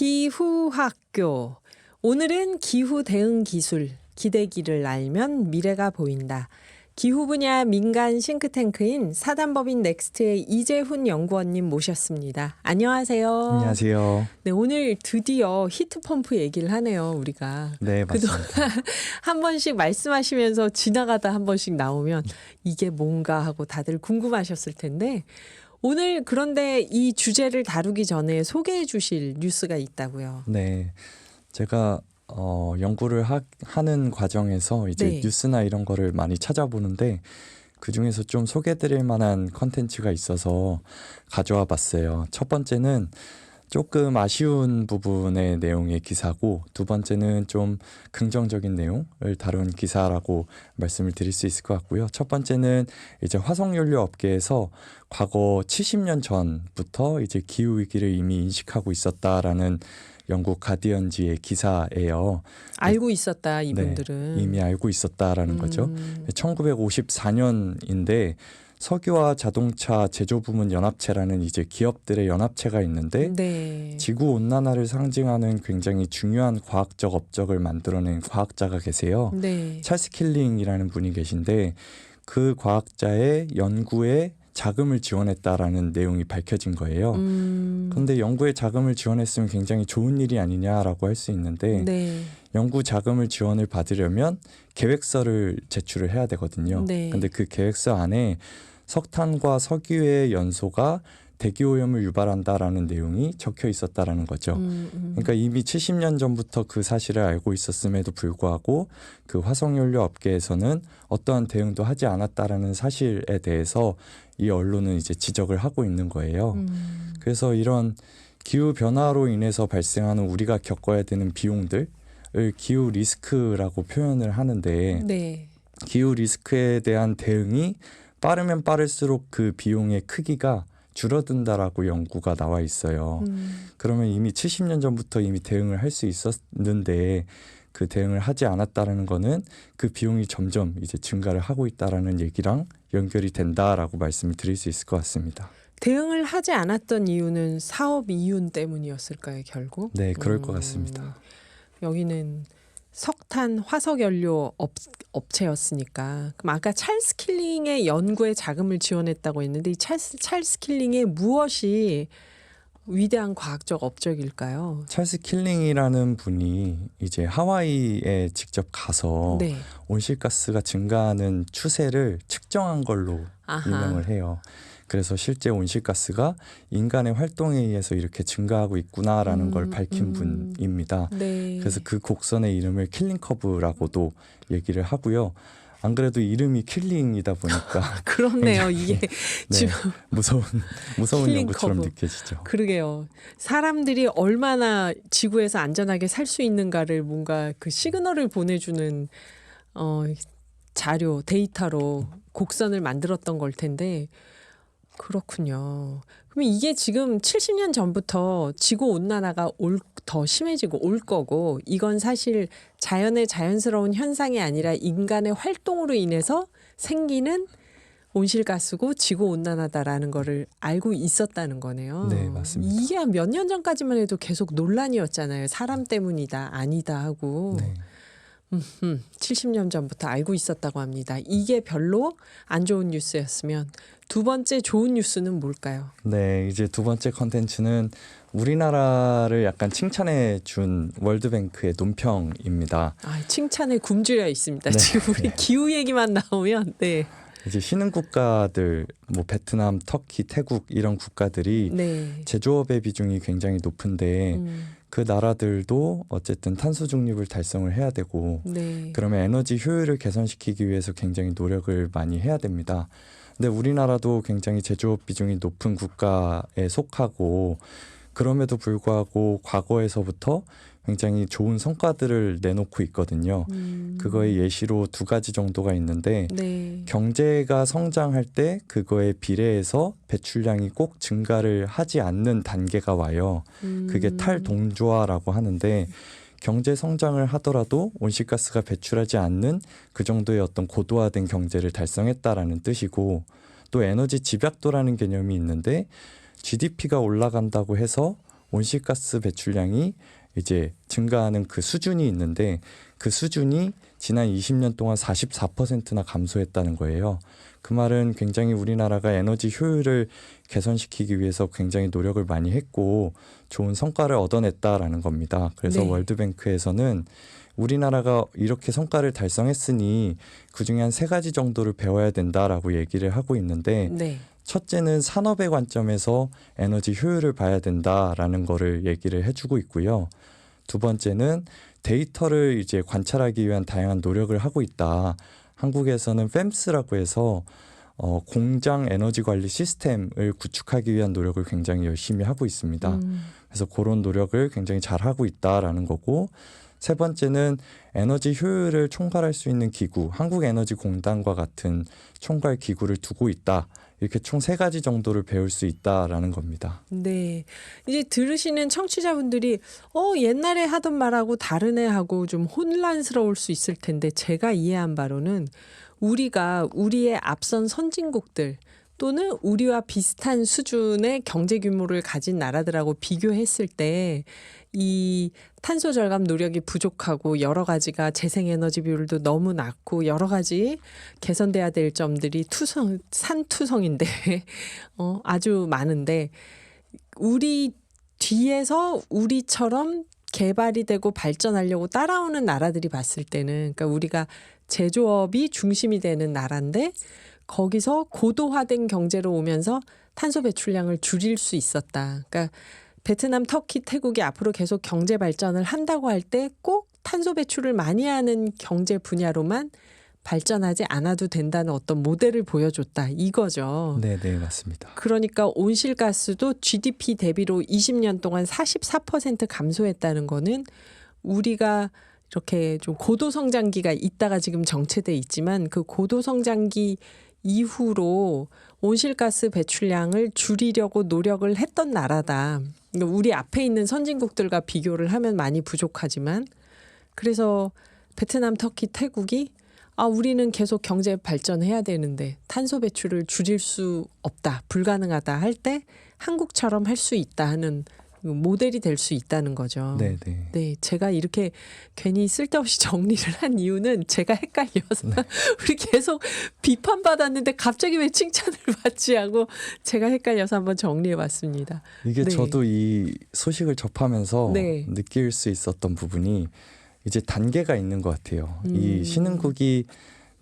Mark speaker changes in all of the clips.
Speaker 1: 기후학교. 오늘은 기후 대응 기술, 기대기를 알면 미래가 보인다. 기후 분야 민간 싱크탱크인 사단법인 넥스트의 이재훈 연구원님 모셨습니다. 안녕하세요.
Speaker 2: 안녕하세요.
Speaker 1: 네, 오늘 드디어 히트펌프 얘기를 하네요, 우리가.
Speaker 2: 네, 맞습니다.
Speaker 1: 한 번씩 말씀하시면서 지나가다 한 번씩 나오면 이게 뭔가 하고 다들 궁금하셨을 텐데 오늘 그런데 이 주제를 다루기 전에 소개해 주실 뉴스가 있다고요.
Speaker 2: 네, 제가 연구를 하는 과정에서 이제
Speaker 1: 네.
Speaker 2: 뉴스나 이런 거를 많이 찾아보는데 그 중에서 좀 소개드릴 만한 컨텐츠가 있어서 가져와 봤어요. 첫 번째는 조금 아쉬운 부분의 내용의 기사고, 두 번째는 좀 긍정적인 내용을 다룬 기사라고 말씀을 드릴 수 있을 것 같고요. 첫 번째는 이제 화석연료 업계에서 과거 70년 전부터 이제 기후 위기를 이미 인식하고 있었다라는 영국 가디언지의 기사예요.
Speaker 1: 알고 있었다, 이분들은.
Speaker 2: 네, 이미 알고 있었다라는 거죠. 1954년인데 석유와 자동차 제조 부문 연합체라는 이제 기업들의 연합체가 있는데
Speaker 1: 네.
Speaker 2: 지구 온난화를 상징하는 굉장히 중요한 과학적 업적을 만들어낸 과학자가 계세요.
Speaker 1: 네.
Speaker 2: 찰스 킬링이라는 분이 계신데 그 과학자의 연구에 자금을 지원했다라는 내용이 밝혀진 거예요. 그런데 연구에 자금을 지원했으면 굉장히 좋은 일이 아니냐라고 할 수 있는데
Speaker 1: 네.
Speaker 2: 연구 자금을 지원을 받으려면 계획서를 제출을 해야 되거든요.
Speaker 1: 네.
Speaker 2: 근데 그 계획서 안에 석탄과 석유의 연소가 대기오염을 유발한다라는 내용이 적혀 있었다라는 거죠. 그러니까 이미 70년 전부터 그 사실을 알고 있었음에도 불구하고 그 화석연료 업계에서는 어떠한 대응도 하지 않았다라는 사실에 대해서 이 언론은 이제 지적을 하고 있는 거예요. 그래서 이런 기후 변화로 인해서 발생하는 우리가 겪어야 되는 비용들을 기후 리스크라고 표현을 하는데
Speaker 1: 네.
Speaker 2: 기후 리스크에 대한 대응이 빠르면 빠를수록 그 비용의 크기가 줄어든다라고 연구가 나와 있어요. 그러면 이미 70년 전부터 이미 대응을 할 수 있었는데 그 대응을 하지 않았다라는 거는 그 비용이 점점 이제 증가를 하고 있다라는 얘기랑 연결이 된다라고 말씀을 드릴 수 있을 것 같습니다.
Speaker 1: 대응을 하지 않았던 이유는 사업 이윤 때문이었을까요, 결국?
Speaker 2: 네, 그럴 것 같습니다.
Speaker 1: 여기는 석탄 화석연료 업체였으니까. 그럼 아까 찰스 킬링의 연구에 자금을 지원했다고 했는데 이 찰스 킬링의 무엇이 위대한 과학적 업적일까요?
Speaker 2: 찰스 킬링이라는 분이 이제 하와이에 직접 가서
Speaker 1: 네.
Speaker 2: 온실가스가 증가하는 추세를 측정한 걸로
Speaker 1: 아하.
Speaker 2: 유명을 해요. 그래서 실제 온실가스가 인간의 활동에 의해서 이렇게 증가하고 있구나라는 걸 밝힌 분입니다.
Speaker 1: 네.
Speaker 2: 그래서 그 곡선의 이름을 킬링 커브라고도 얘기를 하고요. 안 그래도 이름이 킬링이다 보니까
Speaker 1: 그렇네요. 이게
Speaker 2: 네,
Speaker 1: 지금
Speaker 2: 무서운
Speaker 1: 킬링
Speaker 2: 연구처럼
Speaker 1: 커브.
Speaker 2: 느껴지죠.
Speaker 1: 그러게요. 사람들이 얼마나 지구에서 안전하게 살 수 있는가를 뭔가 그 시그널을 보내주는 자료, 데이터로 곡선을 만들었던 걸 텐데 그렇군요. 그럼 이게 지금 70년 전부터 지구 온난화가 더 심해지고 올 거고 이건 사실 자연의 자연스러운 현상이 아니라 인간의 활동으로 인해서 생기는 온실가스고 지구 온난화다라는 거를 알고 있었다는 거네요.
Speaker 2: 네, 맞습니다.
Speaker 1: 이게 한 몇 년 전까지만 해도 계속 논란이었잖아요. 사람 때문이다, 아니다 하고.
Speaker 2: 네.
Speaker 1: 70년 전부터 알고 있었다고 합니다. 이게 별로 안 좋은 뉴스였으면 두 번째 좋은 뉴스는 뭘까요?
Speaker 2: 네, 이제 두 번째 컨텐츠는 우리나라를 약간 칭찬해 준 월드뱅크의 논평입니다.
Speaker 1: 아, 칭찬에 굶주려 있습니다.
Speaker 2: 네.
Speaker 1: 지금 우리 기후 얘기만 나오면 네.
Speaker 2: 이제 신흥 국가들, 뭐 베트남, 터키, 태국 이런 국가들이
Speaker 1: 네.
Speaker 2: 제조업의 비중이 굉장히 높은데 그 나라들도 어쨌든 탄소 중립을 달성을 해야 되고
Speaker 1: 네.
Speaker 2: 그러면 에너지 효율을 개선시키기 위해서 굉장히 노력을 많이 해야 됩니다. 근데 우리나라도 굉장히 제조업 비중이 높은 국가에 속하고 그럼에도 불구하고 과거에서부터 굉장히 좋은 성과들을 내놓고 있거든요. 그거의 예시로 두 가지 정도가 있는데
Speaker 1: 네.
Speaker 2: 경제가 성장할 때 그거에 비례해서 배출량이 꼭 증가를 하지 않는 단계가 와요. 그게 탈동조화라고 하는데 경제 성장을 하더라도 온실가스가 배출하지 않는 그 정도의 어떤 고도화된 경제를 달성했다라는 뜻이고 또 에너지 집약도라는 개념이 있는데 GDP가 올라간다고 해서 온실가스 배출량이 이제 증가하는 그 수준이 있는데 그 수준이 지난 20년 동안 44%나 감소했다는 거예요. 그 말은 굉장히 우리나라가 에너지 효율을 개선시키기 위해서 굉장히 노력을 많이 했고 좋은 성과를 얻어냈다라는 겁니다. 그래서
Speaker 1: 네.
Speaker 2: 월드뱅크에서는 우리나라가 이렇게 성과를 달성했으니 그중에 한 3가지 정도를 배워야 된다라고 얘기를 하고 있는데
Speaker 1: 네.
Speaker 2: 첫째는 산업의 관점에서 에너지 효율을 봐야 된다라는 거를 얘기를 해주고 있고요. 두 번째는 데이터를 이제 관찰하기 위한 다양한 노력을 하고 있다. 한국에서는 FEMS라고 해서 공장 에너지 관리 시스템을 구축하기 위한 노력을 굉장히 열심히 하고 있습니다. 그래서 그런 노력을 굉장히 잘 하고 있다라는 거고, 세 번째는 에너지 효율을 총괄할 수 있는 기구, 한국에너지공단과 같은 총괄 기구를 두고 있다. 이렇게 총 3가지 정도를 배울 수 있다라는 겁니다.
Speaker 1: 네. 이제 들으시는 청취자분들이 옛날에 하던 말하고 다른 애하고 좀 혼란스러울 수 있을 텐데 제가 이해한 바로는 우리가 우리의 앞선 선진국들 또는 우리와 비슷한 수준의 경제 규모를 가진 나라들하고 비교했을 때 이 탄소 절감 노력이 부족하고 여러 가지가 재생에너지 비율도 너무 낮고 여러 가지 개선돼야 될 점들이 산투성인데 아주 많은데 우리 뒤에서 우리처럼 개발이 되고 발전하려고 따라오는 나라들이 봤을 때는 그러니까 우리가 제조업이 중심이 되는 나라인데 거기서 고도화된 경제로 오면서 탄소 배출량을 줄일 수 있었다. 그러니까 베트남, 터키, 태국이 앞으로 계속 경제 발전을 한다고 할 때 꼭 탄소 배출을 많이 하는 경제 분야로만 발전하지 않아도 된다는 어떤 모델을 보여줬다. 이거죠.
Speaker 2: 네, 맞습니다.
Speaker 1: 그러니까 온실가스도 GDP 대비로 20년 동안 44% 감소했다는 거는 우리가 이렇게 좀 고도성장기가 있다가 지금 정체돼 있지만 그 고도성장기 이후로 온실가스 배출량을 줄이려고 노력을 했던 나라다. 그러니까 우리 앞에 있는 선진국들과 비교를 하면 많이 부족하지만 그래서 베트남, 터키, 태국이 우리는 계속 경제 발전해야 되는데 탄소 배출을 줄일 수 없다, 불가능하다 할 때 한국처럼 할 수 있다 하는 모델이 될 수 있다는 거죠.
Speaker 2: 네.
Speaker 1: 네, 제가 이렇게 괜히 쓸데없이 정리를 한 이유는 제가 헷갈려서 우리 계속 비판받았는데 갑자기 왜 칭찬을 받지 하고 제가 헷갈려서 한번 정리해봤습니다.
Speaker 2: 이게
Speaker 1: 네.
Speaker 2: 저도 이 소식을 접하면서
Speaker 1: 네.
Speaker 2: 느낄 수 있었던 부분이 이제 단계가 있는 것 같아요. 이 신흥국이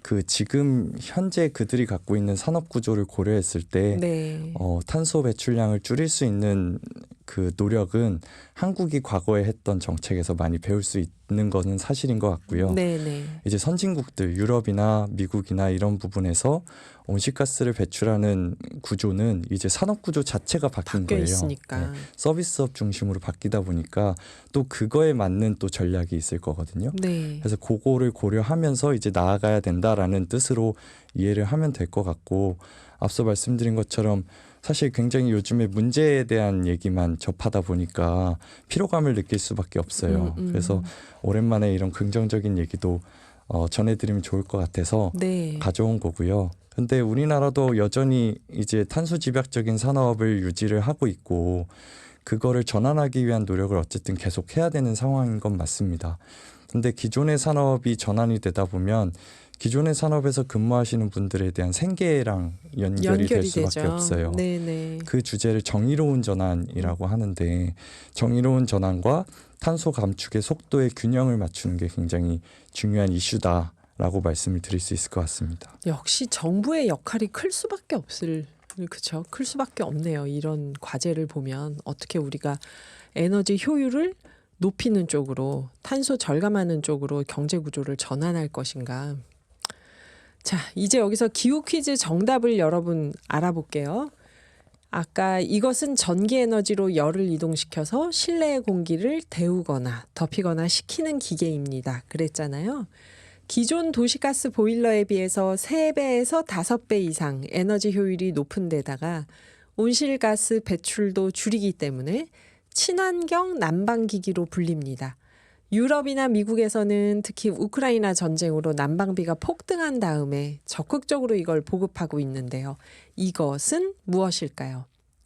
Speaker 2: 그 지금 현재 그들이 갖고 있는 산업 구조를 고려했을 때
Speaker 1: 네.
Speaker 2: 탄소 배출량을 줄일 수 있는 그 노력은 한국이 과거에 했던 정책에서 많이 배울 수 있는 거는 사실인 것 같고요.
Speaker 1: 네.
Speaker 2: 이제 선진국들 유럽이나 미국이나 이런 부분에서 온실가스를 배출하는 구조는 이제 산업 구조 자체가 바뀐
Speaker 1: 바뀌어
Speaker 2: 거예요.
Speaker 1: 있으니까.
Speaker 2: 네, 서비스업 중심으로 바뀌다 보니까 또 그거에 맞는 또 전략이 있을 거거든요.
Speaker 1: 네.
Speaker 2: 그래서 그거를 고려하면서 이제 나아가야 된다라는 뜻으로 이해를 하면 될 것 같고, 앞서 말씀드린 것처럼 사실 굉장히 요즘에 문제에 대한 얘기만 접하다 보니까 피로감을 느낄 수밖에 없어요. 그래서 오랜만에 이런 긍정적인 얘기도 전해드리면 좋을 것 같아서
Speaker 1: 네.
Speaker 2: 가져온 거고요. 근데 우리나라도 여전히 이제 탄소 집약적인 산업을 유지를 하고 있고 그거를 전환하기 위한 노력을 어쨌든 계속 해야 되는 상황인 건 맞습니다. 근데 기존의 산업이 전환이 되다 보면 기존의 산업에서 근무하시는 분들에 대한 생계랑 연결이 될 수밖에
Speaker 1: 되죠.
Speaker 2: 없어요.
Speaker 1: 네네.
Speaker 2: 그 주제를 정의로운 전환이라고 하는데 정의로운 전환과 탄소 감축의 속도의 균형을 맞추는 게 굉장히 중요한 이슈다라고 말씀을 드릴 수 있을 것 같습니다.
Speaker 1: 역시 정부의 역할이 클 수밖에 그렇죠. 클 수밖에 없네요. 이런 과제를 보면 어떻게 우리가 에너지 효율을 높이는 쪽으로 탄소 절감하는 쪽으로 경제 구조를 전환할 것인가. 자, 이제 여기서 기후 퀴즈 정답을 여러분 알아볼게요. 아까 이것은 전기 에너지로 열을 이동시켜서 실내의 공기를 데우거나 덮이거나 식히는 기계입니다. 그랬잖아요. 기존 도시가스 보일러에 비해서 3배에서 5배 이상 에너지 효율이 높은 데다가 온실가스 배출도 줄이기 때문에 친환경 난방기기로 불립니다. 유럽이나 미국에서는 특히 우크라이나 전쟁으로 난방비가 폭등한 다음에 적극적으로 이걸 보급하고 있는데요. 이것은 무엇일까요?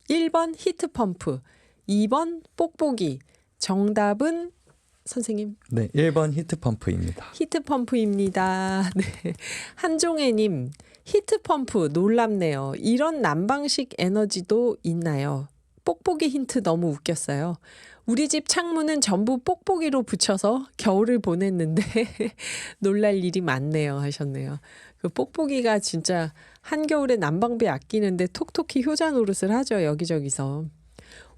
Speaker 1: 1번 히트펌프, 2번 뽁뽁이. 정답은 선생님
Speaker 2: 네, 1번 히트펌프입니다.
Speaker 1: 히트펌프입니다. 네. 한종애님 히트펌프 놀랍네요. 이런 난방식 에너지도 있나요? 뽁뽁이 힌트 너무 웃겼어요. 우리 집 창문은 전부 뽁뽁이로 붙여서 겨울을 보냈는데 놀랄 일이 많네요 하셨네요. 그 뽁뽁이가 진짜 한겨울에 난방비 아끼는데 톡톡히 효자 노릇을 하죠. 여기저기서.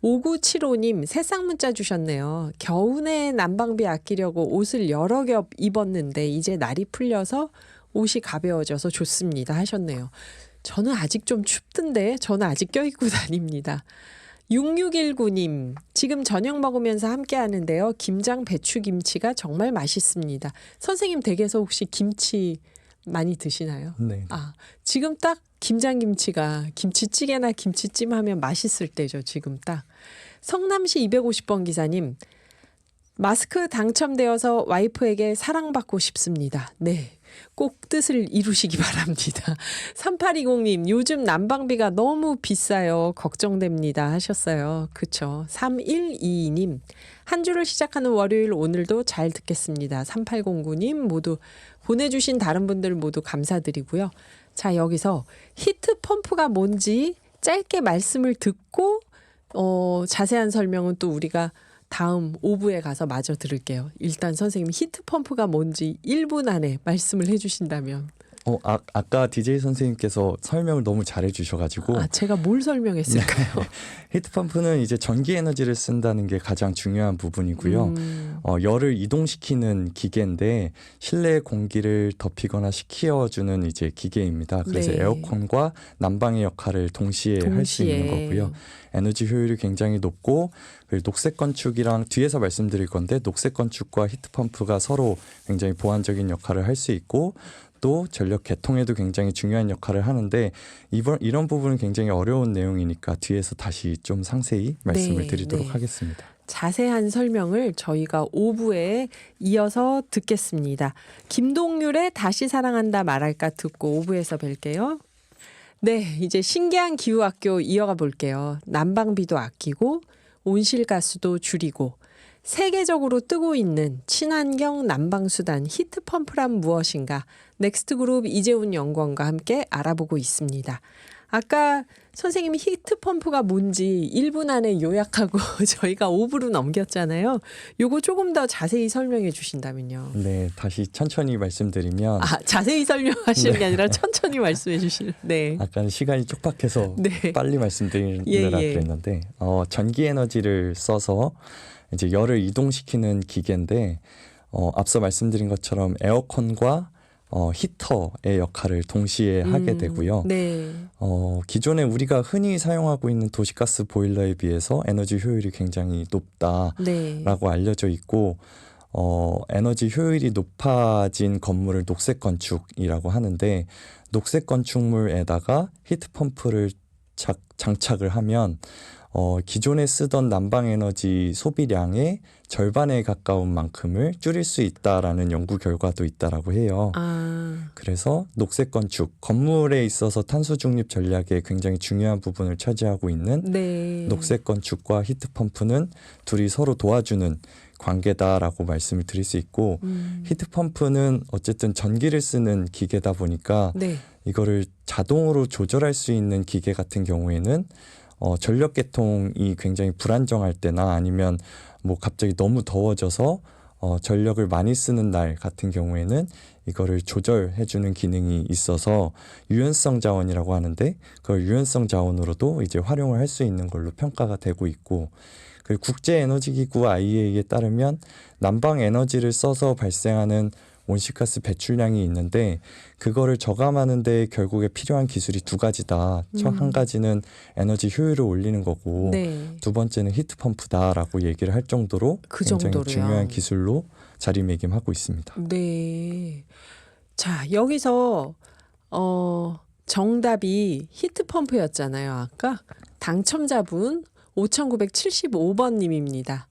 Speaker 1: 5975님 새싹 문자 주셨네요. 겨우내 난방비 아끼려고 옷을 여러 겹 입었는데 이제 날이 풀려서 옷이 가벼워져서 좋습니다 하셨네요. 저는 아직 좀 춥던데 저는 아직 껴입고 다닙니다. 6619님 지금 저녁 먹으면서 함께 하는데요. 김장 배추김치가 정말 맛있습니다. 선생님 댁에서 혹시 김치 많이 드시나요?
Speaker 2: 네.
Speaker 1: 아, 지금 딱 김장김치가 김치찌개나 김치찜 하면 맛있을 때죠. 지금 딱. 성남시 250번 기사님 마스크 당첨되어서 와이프에게 사랑받고 싶습니다. 네. 꼭 뜻을 이루시기 바랍니다. 3820님 요즘 난방비가 너무 비싸요. 걱정됩니다 하셨어요. 그쵸. 3122님 한 주를 시작하는 월요일 오늘도 잘 듣겠습니다. 3809님 모두 보내주신 다른 분들 모두 감사드리고요. 자 여기서 히트펌프가 뭔지 짧게 말씀을 듣고 자세한 설명은 또 우리가 다음 5부에 가서 마저 들을게요. 일단 선생님 히트펌프가 뭔지 1분 안에 말씀을 해주신다면.
Speaker 2: 아까 DJ 선생님께서 설명을 너무 잘해 주셔가지고
Speaker 1: 제가 뭘 설명했을까요?
Speaker 2: 히트펌프는 이제 전기 에너지를 쓴다는 게 가장 중요한 부분이고요. 열을 이동시키는 기계인데 실내 공기를 덮이거나 식히어주는 이제 기계입니다. 그래서
Speaker 1: 네.
Speaker 2: 에어컨과 난방의 역할을 동시에 할 수 있는 거고요. 에너지 효율이 굉장히 높고 녹색 건축이랑 뒤에서 말씀드릴 건데 녹색 건축과 히트펌프가 서로 굉장히 보완적인 역할을 할 수 있고 또 전력 개통에도 굉장히 중요한 역할을 하는데 이런 부분은 굉장히 어려운 내용이니까 뒤에서 다시 좀 상세히 말씀을 드리도록 하겠습니다.
Speaker 1: 자세한 설명을 저희가 5부에 이어서 듣겠습니다. 김동률의 다시 사랑한다 말할까 듣고 5부에서 뵐게요. 네, 이제 신기한 기후학교 이어가 볼게요. 난방비도 아끼고 온실가스도 줄이고 세계적으로 뜨고 있는 친환경 난방수단 히트펌프란 무엇인가 넥스트그룹 이재훈 연구원과 함께 알아보고 있습니다. 아까 선생님이 히트펌프가 뭔지 1분 안에 요약하고 저희가 5부로 넘겼잖아요. 요거 조금 더 자세히 설명해 주신다면요.
Speaker 2: 네, 다시 천천히 말씀드리면
Speaker 1: 자세히 설명하시는 게 아니라 천천히 말씀해 주시는. 네.
Speaker 2: 아까는 시간이 촉박해서
Speaker 1: 네.
Speaker 2: 빨리 말씀드리느라 그랬는데 전기 에너지를 써서 이제 열을 이동시키는 기계인데 앞서 말씀드린 것처럼 에어컨과 히터의 역할을 동시에 하게 되고요.
Speaker 1: 네.
Speaker 2: 기존에 우리가 흔히 사용하고 있는 도시가스 보일러에 비해서 에너지 효율이 굉장히 높다라고 알려져 있고 에너지 효율이 높아진 건물을 녹색 건축이라고 하는데 녹색 건축물에다가 히트펌프를 장착을 하면 기존에 쓰던 난방 에너지 소비량의 절반에 가까운 만큼을 줄일 수 있다라는 연구 결과도 있다라고 해요. 그래서 녹색 건축, 건물에 있어서 탄소 중립 전략에 굉장히 중요한 부분을 차지하고 있는 녹색 건축과 히트펌프는 둘이 서로 도와주는 관계다라고 말씀을 드릴 수 있고 히트펌프는 어쨌든 전기를 쓰는 기계다 보니까 이거를 자동으로 조절할 수 있는 기계 같은 경우에는 전력 개통이 굉장히 불안정할 때나 아니면 뭐 갑자기 너무 더워져서 전력을 많이 쓰는 날 같은 경우에는 이거를 조절해주는 기능이 있어서 유연성 자원이라고 하는데 그걸 유연성 자원으로도 이제 활용을 할 수 있는 걸로 평가가 되고 있고 그리고 국제에너지기구 IEA에 따르면 난방 에너지를 써서 발생하는 온실가스 배출량이 있는데 그거를 저감하는 데 결국에 필요한 기술이 두 가지다. 한 가지는 에너지 효율을 올리는 거고 두 번째는 히트펌프다라고 얘기를 할 정도로 굉장히 중요한 기술로 자리매김하고 있습니다. 네.
Speaker 1: 자, 여기서 정답이 히트펌프였잖아요. 아까 당첨자분 5975번 님입니다.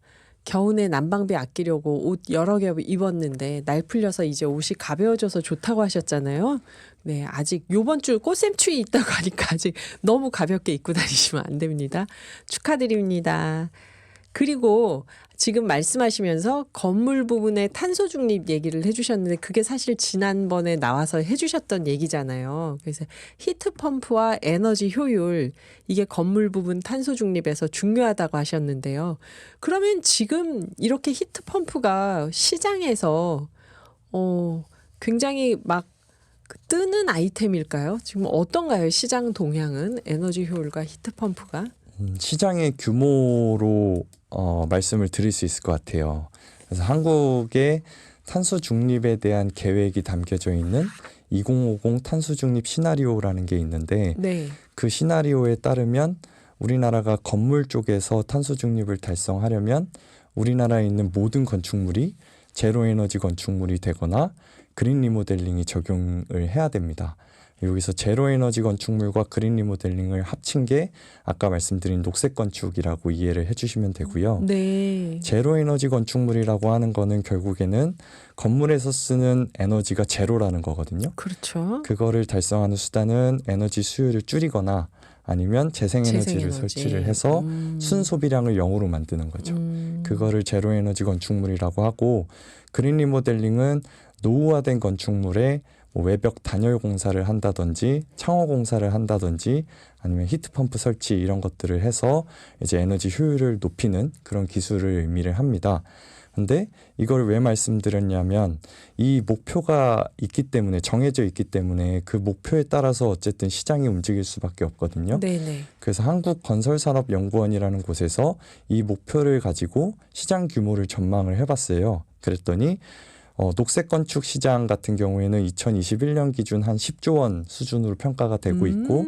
Speaker 1: 겨우내 난방비 아끼려고 옷 여러 겹 입었는데 날 풀려서 이제 옷이 가벼워져서 좋다고 하셨잖아요. 네, 아직 요번 주 꽃샘추위 있다고 하니까 아직 너무 가볍게 입고 다니시면 안 됩니다. 축하드립니다. 그리고 지금 말씀하시면서 건물 부분의 탄소 중립 얘기를 해주셨는데 그게 사실 지난번에 나와서 해주셨던 얘기잖아요. 그래서 히트펌프와 에너지 효율 이게 건물 부분 탄소 중립에서 중요하다고 하셨는데요. 그러면 지금 이렇게 히트펌프가 시장에서 굉장히 막 뜨는 아이템일까요? 지금 어떤가요? 시장 동향은 에너지 효율과 히트펌프가?
Speaker 2: 시장의 규모로 말씀을 드릴 수 있을 것 같아요. 그래서 한국의 탄소 중립에 대한 계획이 담겨져 있는 2050 탄소 중립 시나리오라는 게 있는데
Speaker 1: 네.
Speaker 2: 그 시나리오에 따르면 우리나라가 건물 쪽에서 탄소 중립을 달성하려면 우리나라에 있는 모든 건축물이 제로 에너지 건축물이 되거나 그린 리모델링이 적용을 해야 됩니다. 여기서 제로 에너지 건축물과 그린 리모델링을 합친 게 아까 말씀드린 녹색 건축이라고 이해를 해주시면 되고요.
Speaker 1: 네.
Speaker 2: 제로 에너지 건축물이라고 하는 거는 결국에는 건물에서 쓰는 에너지가 제로라는 거거든요.
Speaker 1: 그렇죠.
Speaker 2: 그거를 달성하는 수단은 에너지 수요를 줄이거나 아니면 재생에너지를
Speaker 1: 재생에너지.
Speaker 2: 설치를 해서 순소비량을 0으로 만드는 거죠. 그거를 제로 에너지 건축물이라고 하고 그린 리모델링은 노후화된 건축물에 외벽 단열 공사를 한다든지 창호 공사를 한다든지 아니면 히트펌프 설치 이런 것들을 해서 이제 에너지 효율을 높이는 그런 기술을 의미를 합니다. 근데 이걸 왜 말씀드렸냐면 이 목표가 있기 때문에 정해져 있기 때문에 그 목표에 따라서 어쨌든 시장이 움직일 수밖에 없거든요.
Speaker 1: 네네.
Speaker 2: 그래서 한국건설산업연구원이라는 곳에서 이 목표를 가지고 시장 규모를 전망을 해봤어요. 그랬더니 녹색 건축 시장 같은 경우에는 2021년 기준 한 10조 원 수준으로 평가가 되고 있고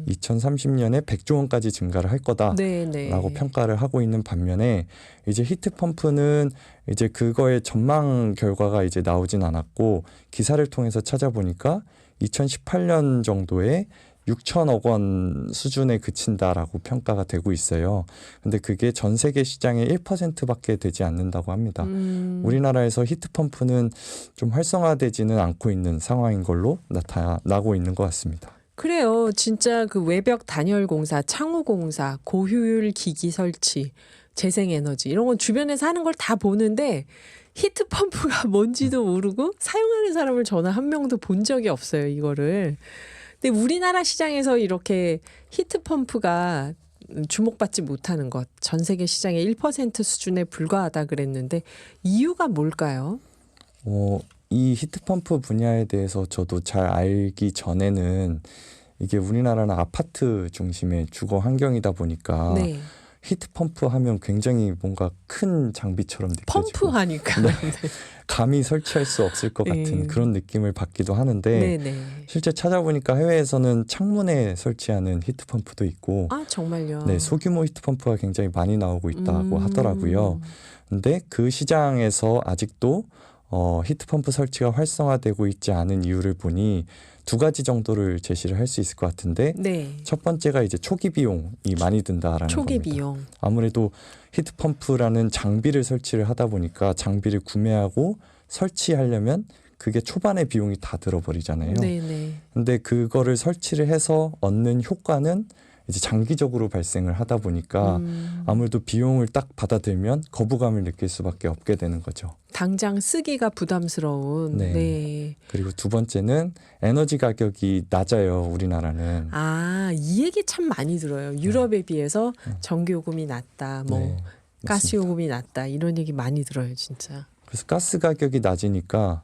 Speaker 2: 2030년에 100조 원까지 증가를 할 거다라고
Speaker 1: 네네.
Speaker 2: 평가를 하고 있는 반면에 이제 히트펌프는 이제 그거의 전망 결과가 이제 나오진 않았고 기사를 통해서 찾아보니까 2018년 정도에 6천억 원 수준에 그친다라고 평가가 되고 있어요. 근데 그게 전 세계 시장의 1%밖에 되지 않는다고 합니다. 우리나라에서 히트펌프는 좀 활성화되지는 않고 있는 상황인 걸로 나타나고 있는 것 같습니다.
Speaker 1: 그래요. 진짜 그 외벽 단열 공사, 창호 공사, 고효율 기기 설치, 재생에너지 이런 건 주변에서 하는 걸 다 보는데 히트펌프가 뭔지도 모르고 사용하는 사람을 저는 한 명도 본 적이 없어요. 이거를. 근데 우리나라 시장에서 이렇게 히트펌프가 주목받지 못하는 것, 전 세계 시장의 1% 수준에 불과하다 그랬는데 이유가 뭘까요?
Speaker 2: 이 히트펌프 분야에 대해서 저도 잘 알기 전에는 이게 우리나라는 아파트 중심의 주거 환경이다 보니까
Speaker 1: 네.
Speaker 2: 히트펌프 하면 굉장히 뭔가 큰 장비처럼 느껴지고
Speaker 1: 펌프 하니까.
Speaker 2: 감히 설치할 수 없을 것 같은
Speaker 1: 네.
Speaker 2: 그런 느낌을 받기도 하는데
Speaker 1: 네네.
Speaker 2: 실제 찾아보니까 해외에서는 창문에 설치하는 히트펌프도 있고
Speaker 1: 아 정말요.
Speaker 2: 네, 소규모 히트펌프가 굉장히 많이 나오고 있다고 하더라고요. 근데 그 시장에서 아직도 히트펌프 설치가 활성화되고 있지 않은 이유를 보니 두 가지 정도를 제시를 할 수 있을 것 같은데
Speaker 1: 네.
Speaker 2: 첫 번째가 이제 초기 비용이 많이 든다라는
Speaker 1: 초기
Speaker 2: 겁니다.
Speaker 1: 비용.
Speaker 2: 아무래도 히트펌프라는 장비를 설치를 하다 보니까 장비를 구매하고 설치하려면 그게 초반에 비용이 다 들어버리잖아요.
Speaker 1: 네네.
Speaker 2: 근데 그거를 설치를 해서 얻는 효과는 이제 장기적으로 발생을 하다 보니까 아무래도 비용을 딱 받아들면 거부감을 느낄 수밖에 없게 되는 거죠.
Speaker 1: 당장 쓰기가 부담스러운.
Speaker 2: 네.
Speaker 1: 네.
Speaker 2: 그리고 두 번째는 에너지 가격이 낮아요, 우리나라는.
Speaker 1: 아, 이 얘기 참 많이 들어요. 유럽에 비해서 전기요금이 낮다, 뭐
Speaker 2: 네,
Speaker 1: 가스요금이 낮다 이런 얘기 많이 들어요, 진짜.
Speaker 2: 그래서 가스 가격이 낮으니까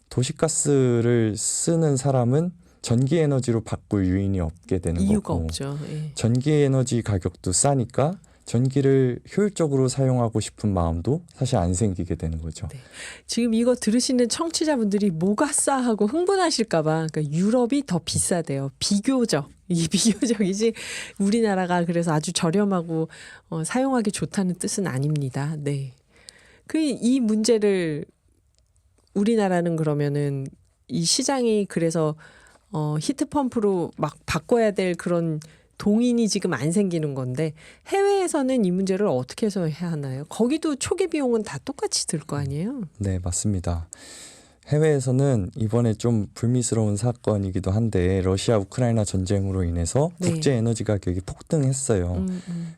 Speaker 2: 도시가스를 쓰는 사람은 전기 에너지로 바꿀 유인이 없게 되는
Speaker 1: 이유가
Speaker 2: 거고
Speaker 1: 없죠. 예.
Speaker 2: 전기 에너지 가격도 싸니까 전기를 효율적으로 사용하고 싶은 마음도 사실 안 생기게 되는 거죠.
Speaker 1: 네. 지금 이거 들으시는 청취자분들이 뭐가 싸 하고 흥분하실까 봐. 그러니까 유럽이 더 비싸대요. 비교적. 이 비교적이지 우리나라가 그래서 아주 저렴하고 사용하기 좋다는 뜻은 아닙니다. 네. 이 문제를 우리나라는 그러면은 이 시장이 그래서 히트펌프로 막 바꿔야 될 그런 동인이 지금 안 생기는 건데 해외에서는 이 문제를 어떻게 해서 해야 하나요? 거기도 초기 비용은 다 똑같이 들 거 아니에요?
Speaker 2: 네, 맞습니다. 해외에서는 이번에 좀 불미스러운 사건이기도 한데 러시아 우크라이나 전쟁으로 인해서
Speaker 1: 네.
Speaker 2: 국제 에너지 가격이 폭등했어요.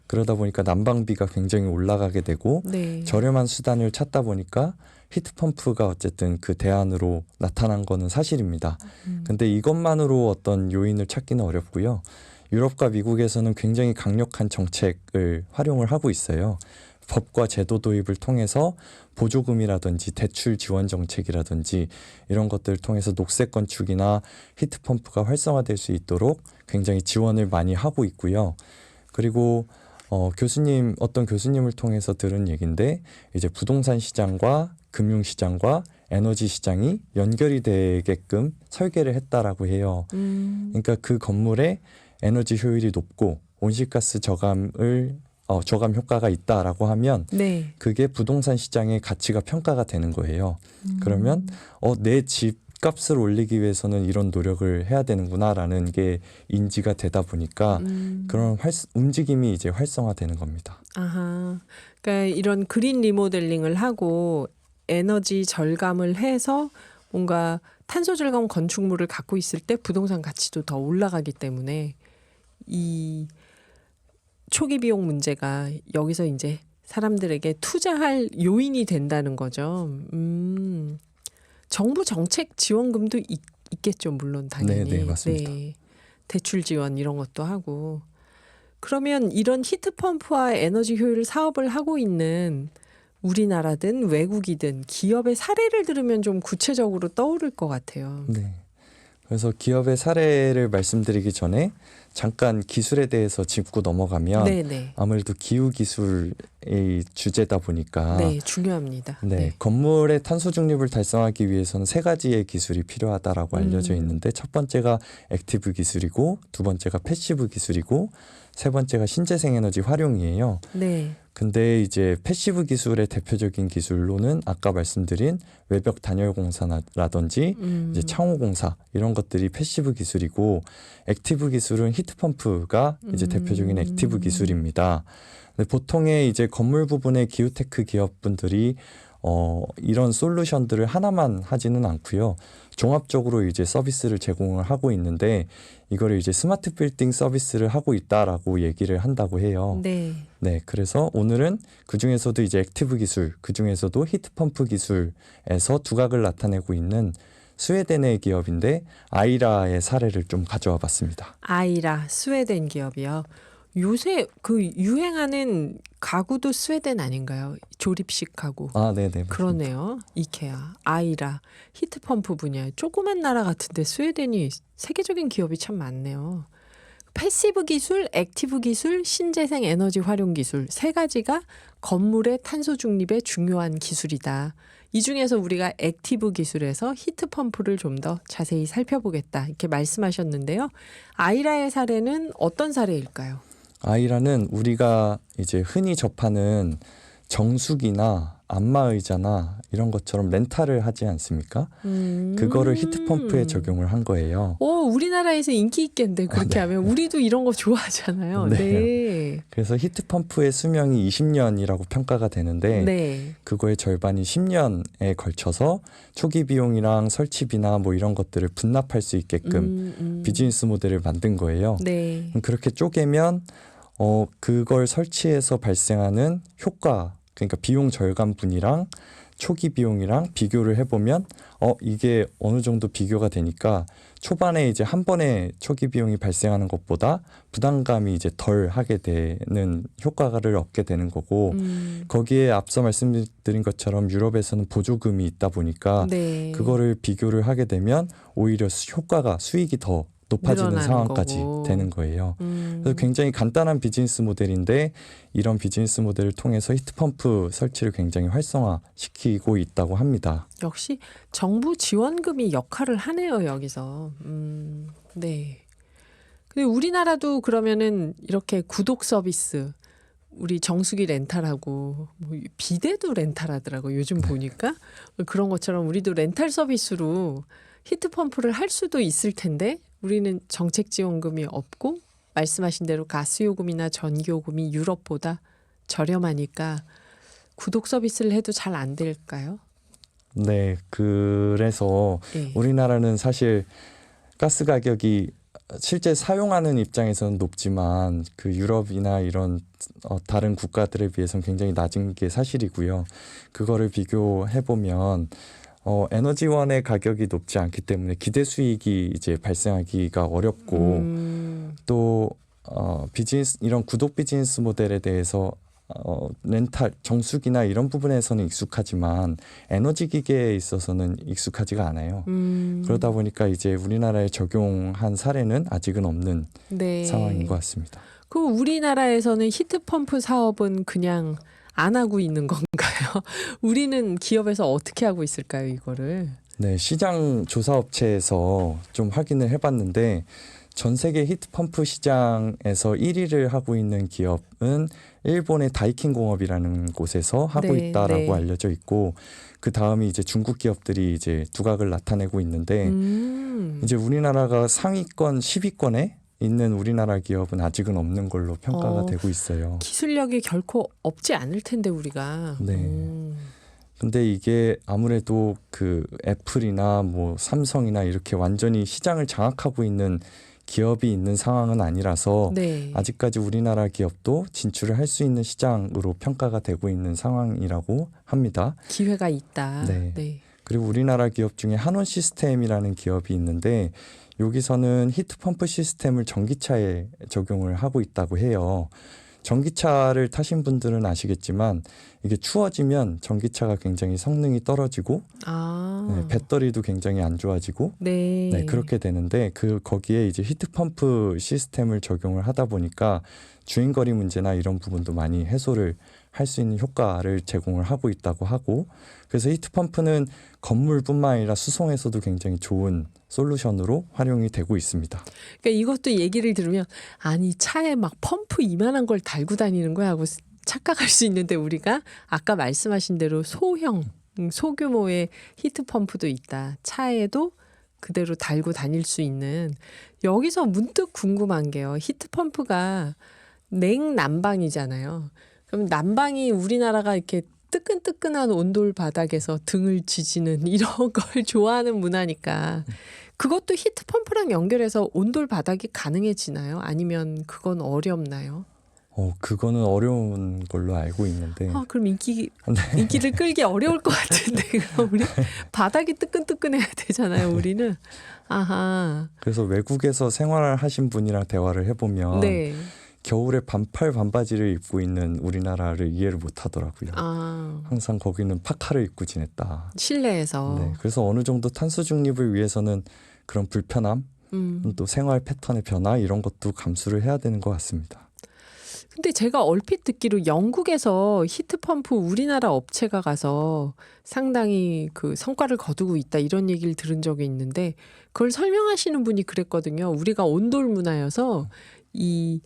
Speaker 2: 그러다 보니까 난방비가 굉장히 올라가게 되고
Speaker 1: 네.
Speaker 2: 저렴한 수단을 찾다 보니까 히트펌프가 어쨌든 그 대안으로 나타난 거는 사실입니다. 근데 이것만으로 어떤 요인을 찾기는 어렵고요. 유럽과 미국에서는 굉장히 강력한 정책을 활용을 하고 있어요. 법과 제도 도입을 통해서 보조금이라든지 대출 지원 정책이라든지 이런 것들을 통해서 녹색 건축이나 히트펌프가 활성화될 수 있도록 굉장히 지원을 많이 하고 있고요. 그리고 어떤 교수님을 통해서 들은 얘기인데 이제 부동산 시장과 금융 시장과 에너지 시장이 연결이 되게끔 설계를 했다라고 해요. 그러니까 그 건물에 에너지 효율이 높고 온실가스 저감 효과가 있다라고 하면
Speaker 1: 네.
Speaker 2: 그게 부동산 시장의 가치가 평가가 되는 거예요. 그러면 내 집 값을 올리기 위해서는 이런 노력을 해야 되는구나라는 게 인지가 되다 보니까 그런 움직임이 이제 활성화되는 겁니다.
Speaker 1: 아하. 그러니까 이런 그린 리모델링을 하고 에너지 절감을 해서 뭔가 탄소 절감 건축물을 갖고 있을 때 부동산 가치도 더 올라가기 때문에 이 초기 비용 문제가 여기서 이제 사람들에게 투자할 요인이 된다는 거죠. 정부 정책 지원금도 있겠죠, 물론 당연히.
Speaker 2: 네, 맞습니다.
Speaker 1: 네. 대출 지원 이런 것도 하고. 그러면 이런 히트펌프와 에너지 효율 사업을 하고 있는 우리나라든 외국이든 기업의 사례를 들으면 좀 구체적으로 떠오를 것 같아요.
Speaker 2: 네. 그래서 기업의 사례를 말씀드리기 전에 잠깐 기술에 대해서 짚고 넘어가면
Speaker 1: 네네.
Speaker 2: 아무래도 기후 기술의 주제다 보니까
Speaker 1: 네, 중요합니다.
Speaker 2: 네, 건물의 탄소 중립을 달성하기 위해서는 세 가지의 기술이 필요하다라고 알려져 있는데 첫 번째가 액티브 기술이고 두 번째가 패시브 기술이고 세 번째가 신재생 에너지 활용이에요.
Speaker 1: 네.
Speaker 2: 근데 이제 패시브 기술의 대표적인 기술로는 아까 말씀드린 외벽 단열 공사라든지 이제 창호 공사 이런 것들이 패시브 기술이고 액티브 기술은 히트펌프가 이제 대표적인 액티브 기술입니다. 근데 보통의 이제 건물 부분의 기후테크 기업분들이 이런 솔루션들을 하나만 하지는 않고요. 종합적으로 이제 서비스를 제공을 하고 있는데 이거를 이제 스마트 빌딩 서비스를 하고 있다라고 얘기를 한다고 해요.
Speaker 1: 네.
Speaker 2: 네, 그래서 오늘은 그 중에서도 이제 액티브 기술, 그 중에서도 히트펌프 기술에서 두각을 나타내고 있는 스웨덴의 기업인데 아이라의 사례를 좀 가져와 봤습니다.
Speaker 1: 아이라 스웨덴 기업이요. 요새 그 유행하는 가구도 스웨덴 아닌가요? 조립식 가구.
Speaker 2: 아, 네, 네.
Speaker 1: 그러네요. 이케아, 아이라, 히트펌프 분야. 조그만 나라 같은데 스웨덴이 세계적인 기업이 참 많네요. 패시브 기술, 액티브 기술, 신재생 에너지 활용 기술 세 가지가 건물의 탄소 중립에 중요한 기술이다. 이 중에서 우리가 액티브 기술에서 히트펌프를 좀 더 자세히 살펴보겠다. 이렇게 말씀하셨는데요. 아이라의 사례는 어떤 사례일까요?
Speaker 2: 아이라는 우리가 이제 흔히 접하는 정수기나 안마의자나 이런 것처럼 렌탈을 하지 않습니까? 그거를 히트펌프에 적용을 한 거예요.
Speaker 1: 우리나라에서 인기 있겠는데 그렇게 하면 우리도 이런 거 좋아하잖아요.
Speaker 2: 네.
Speaker 1: 네.
Speaker 2: 그래서 히트펌프의 수명이 20년이라고 평가가 되는데
Speaker 1: 네.
Speaker 2: 그거의 절반이 10년에 걸쳐서 초기 비용이랑 설치비나 뭐 이런 것들을 분납할 수 있게끔 비즈니스 모델을 만든 거예요.
Speaker 1: 네.
Speaker 2: 그렇게 쪼개면 그걸 설치해서 발생하는 효과, 그러니까 비용 절감분이랑 초기 비용이랑 비교를 해보면 이게 어느 정도 비교가 되니까 초반에 이제 한 번에 초기 비용이 발생하는 것보다 부담감이 이제 덜 하게 되는 효과를 얻게 되는 거고 거기에 앞서 말씀드린 것처럼 유럽에서는 보조금이 있다 보니까
Speaker 1: 네.
Speaker 2: 그거를 비교를 하게 되면 오히려 수익이 더 높아지는
Speaker 1: 늘어나는
Speaker 2: 상황까지
Speaker 1: 거고.
Speaker 2: 되는 거예요. 그래서 굉장히 간단한 비즈니스 모델인데 이런 비즈니스 모델을 통해서 히트펌프 설치를 굉장히 활성화시키고 있다고 합니다.
Speaker 1: 역시 정부 지원금이 역할을 하네요, 여기서. 네. 근데 우리나라도 그러면은 이렇게 구독 서비스, 우리 정수기 렌탈하고 뭐 비데도 렌탈하더라고 요즘 보니까 그런 것처럼 우리도 렌탈 서비스로 히트펌프를 할 수도 있을 텐데 우리는 정책 지원금이 없고 말씀하신 대로 가스 요금이나 전기 요금이 유럽보다 저렴하니까 구독 서비스를 해도 잘 안 될까요?
Speaker 2: 네, 그래서
Speaker 1: 예.
Speaker 2: 우리나라는 사실 가스 가격이 실제 사용하는 입장에서는 높지만 그 유럽이나 이런 다른 국가들에 비해서는 굉장히 낮은 게 사실이고요. 그거를 비교해 보면 에너지원의 가격이 높지 않기 때문에 기대 수익이 이제 발생하기가 어렵고 또 비즈니스 이런 구독 비즈니스 모델에 대해서 렌탈 정수기나 이런 부분에서는 익숙하지만 에너지 기계에 있어서는 익숙하지가 않아요. 그러다 보니까 이제 우리나라에 적용한 사례는 아직은 없는
Speaker 1: 네.
Speaker 2: 상황인 것 같습니다.
Speaker 1: 그 우리나라에서는 히트펌프 사업은 그냥 안 하고 있는 건가요? 우리는 기업에서 어떻게 하고 있을까요, 이거를?
Speaker 2: 네, 시장 조사 업체에서 좀 확인을 해봤는데 전 세계 히트펌프 시장에서 1위를 하고 있는 기업은 일본의 다이킨 공업이라는 곳에서 하고
Speaker 1: 네,
Speaker 2: 있다라고
Speaker 1: 네.
Speaker 2: 알려져 있고 그 다음이 이제 중국 기업들이 이제 두각을 나타내고 있는데 이제 우리나라가 상위권 10위권에 있는 우리나라 기업은 아직은 없는 걸로 평가가 되고 있어요.
Speaker 1: 기술력이 결코 없지 않을 텐데 우리가.
Speaker 2: 네. 근데 이게 아무래도 그 애플이나 뭐 삼성이나 이렇게 완전히 시장을 장악하고 있는 기업이 있는 상황은 아니라서
Speaker 1: 네.
Speaker 2: 아직까지 우리나라 기업도 진출을 할 수 있는 시장으로 평가가 되고 있는 상황이라고 합니다.
Speaker 1: 기회가 있다.
Speaker 2: 네.
Speaker 1: 네.
Speaker 2: 그리고 우리나라 기업 중에 한원 시스템이라는 기업이 있는데 여기서는 히트펌프 시스템을 전기차에 적용을 하고 있다고 해요. 전기차를 타신 분들은 아시겠지만 이게 추워지면 전기차가 굉장히 성능이 떨어지고 네, 배터리도 굉장히 안 좋아지고
Speaker 1: 네.
Speaker 2: 네, 그렇게 되는데 거기에 이제 히트펌프 시스템을 적용을 하다 보니까 주행거리 문제나 이런 부분도 많이 해소를 할 수 있는 효과를 제공을 하고 있다고 하고 그래서 히트펌프는 건물뿐만 아니라 수송에서도 굉장히 좋은 솔루션으로 활용이 되고 있습니다.
Speaker 1: 그러니까 이것도 얘기를 들으면 아니 차에 막 펌프 이만한 걸 달고 다니는 거야 하고 착각할 수 있는데 우리가 아까 말씀하신 대로 소형, 소규모의 히트펌프도 있다. 차에도 그대로 달고 다닐 수 있는 여기서 문득 궁금한 게요. 히트펌프가 냉난방이잖아요. 그럼 난방이 우리나라가 이렇게 뜨끈뜨끈한 온돌 바닥에서 등을 지지는 이런 걸 좋아하는 문화니까 그것도 히트펌프랑 연결해서 온돌 바닥이 가능해지나요? 아니면 그건 어렵나요?
Speaker 2: 그거는 어려운 걸로 알고 있는데
Speaker 1: 그럼 인기를 끌기 어려울 것 같은데 그럼 우리 바닥이 뜨끈뜨끈해야 되잖아요. 우리는. 아하.
Speaker 2: 그래서 외국에서 생활하신 분이랑 대화를 해보면
Speaker 1: 네.
Speaker 2: 겨울에 반팔 반바지를 입고 있는 우리나라를 이해를 못 하더라고요. 항상 거기는 파카를 입고 지냈다.
Speaker 1: 실내에서.
Speaker 2: 네, 그래서 어느 정도 탄소 중립을 위해서는 그런 불편함, 또 생활 패턴의 변화 이런 것도 감수를 해야 되는 것 같습니다.
Speaker 1: 근데 제가 얼핏 듣기로 영국에서 히트펌프 우리나라 업체가 가서 상당히 그 성과를 거두고 있다 이런 얘기를 들은 적이 있는데 그걸 설명하시는 분이 그랬거든요. 우리가 온돌 문화여서 이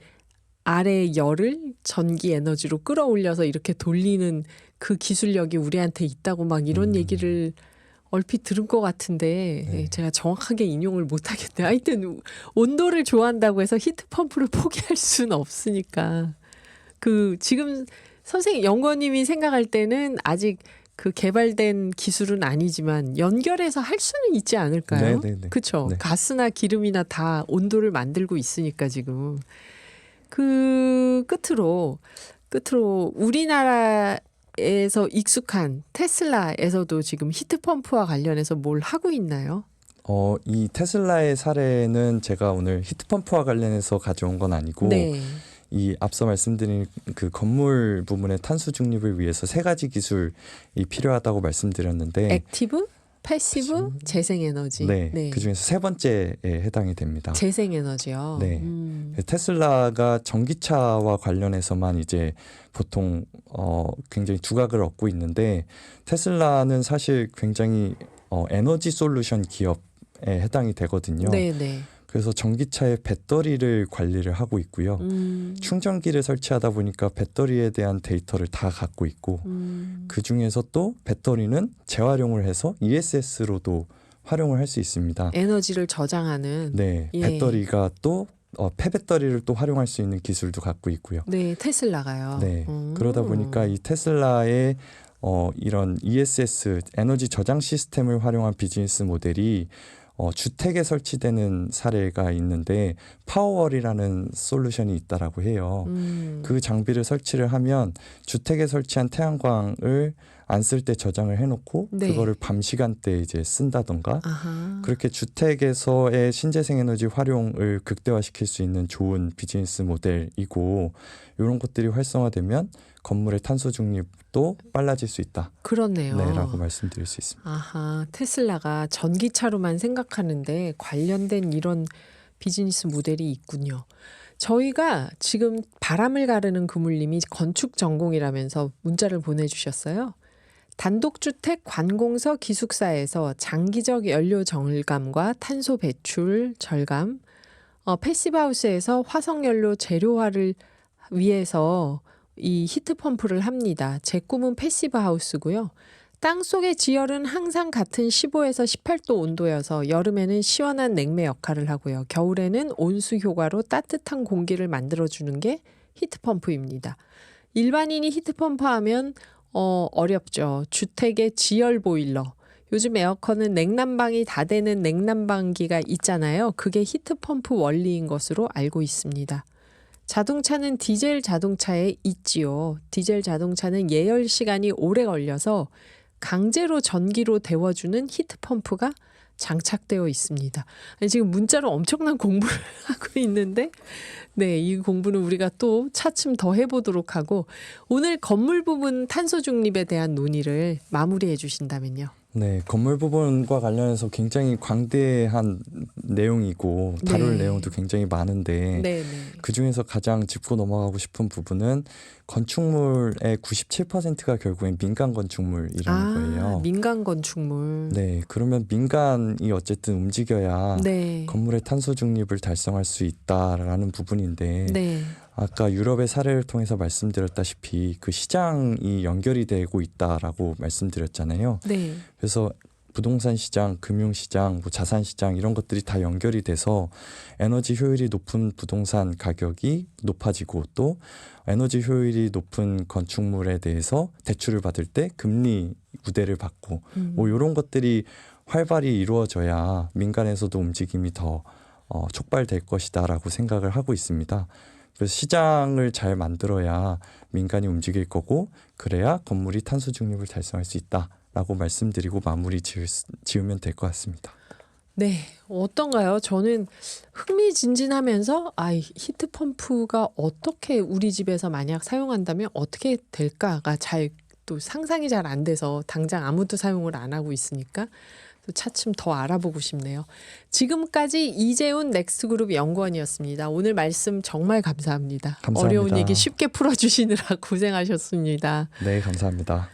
Speaker 1: 아래 열을 전기 에너지로 끌어올려서 이렇게 돌리는 그 기술력이 우리한테 있다고 막 이런 얘기를 얼핏 들은 것 같은데
Speaker 2: 네.
Speaker 1: 제가 정확하게 인용을 못 하겠네요. 하여튼 온도를 좋아한다고 해서 히트펌프를 포기할 수는 없으니까 그 지금 선생님 연구원님이 생각할 때는 아직 그 개발된 기술은 아니지만 연결해서 할 수는 있지 않을까요?
Speaker 2: 네네네.
Speaker 1: 그렇죠.
Speaker 2: 네.
Speaker 1: 가스나 기름이나 다 온도를 만들고 있으니까 지금 그 끝으로 우리나라에서 익숙한 테슬라에서도 지금 히트펌프와 관련해서 뭘 하고 있나요?
Speaker 2: 이 테슬라의 사례는 제가 오늘 히트펌프와 관련해서 가져온 건 아니고
Speaker 1: 네.
Speaker 2: 이 앞서 말씀드린 그 건물 부문의 탄소 중립을 위해서 세 가지 기술이 필요하다고 말씀드렸는데
Speaker 1: 액티브, 패시브, 재생에너지.
Speaker 2: 네, 그 중에서 세 번째에 해당이 됩니다.
Speaker 1: 재생에너지요.
Speaker 2: 네. 테슬라가 전기차와 관련해서만 이제 보통 굉장히 두각을 얻고 있는데 테슬라는 사실 굉장히 에너지 솔루션 기업에 해당이 되거든요.
Speaker 1: 네네.
Speaker 2: 그래서 전기차의 배터리를 관리를 하고 있고요. 충전기를 설치하다 보니까 배터리에 대한 데이터를 다 갖고 있고 그 중에서 또 배터리는 재활용을 해서 ESS로도 활용을 할 수 있습니다.
Speaker 1: 에너지를 저장하는.
Speaker 2: 네,
Speaker 1: 예.
Speaker 2: 배터리가 또 폐배터리를 또 활용할 수 있는 기술도 갖고 있고요.
Speaker 1: 네, 테슬라가요.
Speaker 2: 네. 그러다 보니까 이 테슬라의 이런 ESS 에너지 저장 시스템을 활용한 비즈니스 모델이 주택에 설치되는 사례가 있는데 파워월이라는 솔루션이 있다라고 해요. 그 장비를 설치를 하면 주택에 설치한 태양광을 안 쓸 때 저장을 해놓고
Speaker 1: 네.
Speaker 2: 그거를 밤 시간대에 이제 쓴다던가
Speaker 1: 아하.
Speaker 2: 그렇게 주택에서의 신재생 에너지 활용을 극대화시킬 수 있는 좋은 비즈니스 모델이고 이런 것들이 활성화되면 건물의 탄소 중립도 빨라질 수 있다.
Speaker 1: 그렇네요.
Speaker 2: 네, 라고 말씀드릴 수 있습니다.
Speaker 1: 아하, 테슬라가 전기차로만 생각하는데 관련된 이런 비즈니스 모델이 있군요. 저희가 지금 바람을 가르는 그물님이 건축 전공이라면서 문자를 보내주셨어요. 단독주택 관공서 기숙사에서 장기적 연료 절감과 탄소 배출 절감, 패시브하우스에서 화석연료 재료화를 위해서 이 히트펌프를 합니다. 제 꿈은 패시브하우스고요. 땅속의 지열은 항상 같은 15에서 18도 온도여서 여름에는 시원한 냉매 역할을 하고요. 겨울에는 온수 효과로 따뜻한 공기를 만들어주는 게 히트펌프입니다. 일반인이 히트펌프 하면 어렵죠. 주택의 지열 보일러. 요즘 에어컨은 냉난방이 다 되는 냉난방기가 있잖아요. 그게 히트펌프 원리인 것으로 알고 있습니다. 자동차는 디젤 자동차에 있지요. 디젤 자동차는 예열 시간이 오래 걸려서 강제로 전기로 데워주는 히트펌프가 장착되어 있습니다. 아니, 지금 문자로 엄청난 공부를 하고 있는데 네, 이 공부는 우리가 또 차츰 더 해보도록 하고 오늘 건물 부분 탄소 중립에 대한 논의를 마무리해 주신다면요.
Speaker 2: 네, 건물 부분과 관련해서 굉장히 광대한 내용이고 다룰
Speaker 1: 네.
Speaker 2: 내용도 굉장히 많은데
Speaker 1: 네, 네.
Speaker 2: 그중에서 가장 짚고 넘어가고 싶은 부분은 건축물의 97%가 결국엔 민간 건축물이라는 거예요.
Speaker 1: 민간 건축물.
Speaker 2: 네, 그러면 민간이 어쨌든 움직여야
Speaker 1: 네.
Speaker 2: 건물의 탄소 중립을 달성할 수 있다라는 부분인데
Speaker 1: 네.
Speaker 2: 아까 유럽의 사례를 통해서 말씀드렸다시피 그 시장이 연결이 되고 있다라고 말씀드렸잖아요.
Speaker 1: 네.
Speaker 2: 그래서 부동산 시장, 금융 시장, 뭐 자산 시장 이런 것들이 다 연결이 돼서 에너지 효율이 높은 부동산 가격이 높아지고 또 에너지 효율이 높은 건축물에 대해서 대출을 받을 때 금리 우대를 받고 뭐 이런 것들이 활발히 이루어져야 민간에서도 움직임이 더 촉발될 것이다라고 생각을 하고 있습니다. 그래서 시장을 잘 만들어야 민간이 움직일 거고 그래야 건물이 탄소 중립을 달성할 수 있다라고 말씀드리고 마무리 지으면 될 것 같습니다.
Speaker 1: 네, 어떤가요? 저는 흥미진진하면서 히트펌프가 어떻게 우리 집에서 만약 사용한다면 어떻게 될까가 잘 또 상상이 잘 안 돼서 당장 아무도 사용을 안 하고 있으니까 또 차츰 더 알아보고 싶네요. 지금까지 이재훈 넥스트그룹 연구원이었습니다. 오늘 말씀 정말 감사합니다.
Speaker 2: 감사합니다.
Speaker 1: 어려운 얘기 쉽게 풀어주시느라 고생하셨습니다.
Speaker 2: 네, 감사합니다.